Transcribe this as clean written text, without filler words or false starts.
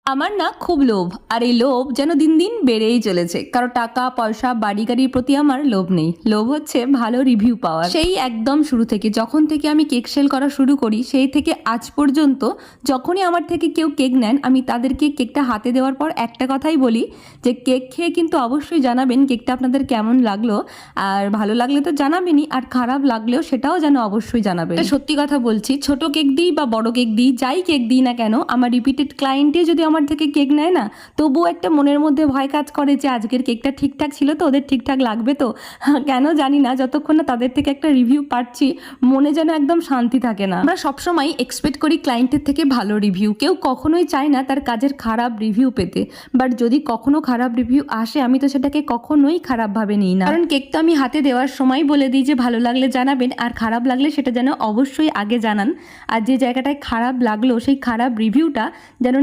আমার না খুব লোভ, আর এই লোভ যেন দিন দিন বেড়েই চলেছে। কারো টাকা পয়সা বাড়ি গাড়ির প্রতি আমার লোভ নেই, লোভ হচ্ছে ভালো রিভিউ পাওয়ার। সেই একদম শুরু থেকে, যখন থেকে আমি কেক সেল করা শুরু করি, সেই থেকে আজ পর্যন্ত যখনই আমার থেকে কেউ কেক নেন, আমি তাদেরকে কেকটা হাতে দেওয়ার পর একটা কথাই বলি যে কেক খেয়ে কিন্তু অবশ্যই জানাবেন কেকটা আপনাদের কেমন লাগলো। আর ভালো লাগলে তো জানাবেনই, আর খারাপ লাগলেও সেটাও যেন অবশ্যই জানাবেন। সত্যি কথা বলছি, ছোট কেক দিই বা বড় কেক দিই, যাই কেক দিই না কেন, আমার রিপিটেড ক্লায়েন্টে যদি আমার থেকে কেক নেয় না, তবুও একটা মনের মধ্যে ভয় কাজ করে যে আজকের কেকটা ঠিকঠাক ছিল তো, ওদের ঠিকঠাক লাগবে তো। কেন জানি না, যতক্ষণ না তাদের থেকে একটা রিভিউ পাচ্ছি, মনে যেন একদম শান্তি থাকে না। আমরা সবসময় এক্সপেক্ট করি ক্লায়েন্টের থেকে ভালো রিভিউ, কেউ কখনোই চায় না তার কাজের খারাপ রিভিউ পেতে। বাট যদি কখনো খারাপ রিভিউ আসে, আমি তো সেটাকে কখনোই খারাপভাবে নিই না, কারণ কেক তো আমি হাতে দেওয়ার সময় বলে দিই যে ভালো লাগলে জানাবেন, আর খারাপ লাগলে সেটা যেন অবশ্যই আগে জানান। আর যে জায়গাটায় খারাপ লাগলো, সেই খারাপ রিভিউটা যেন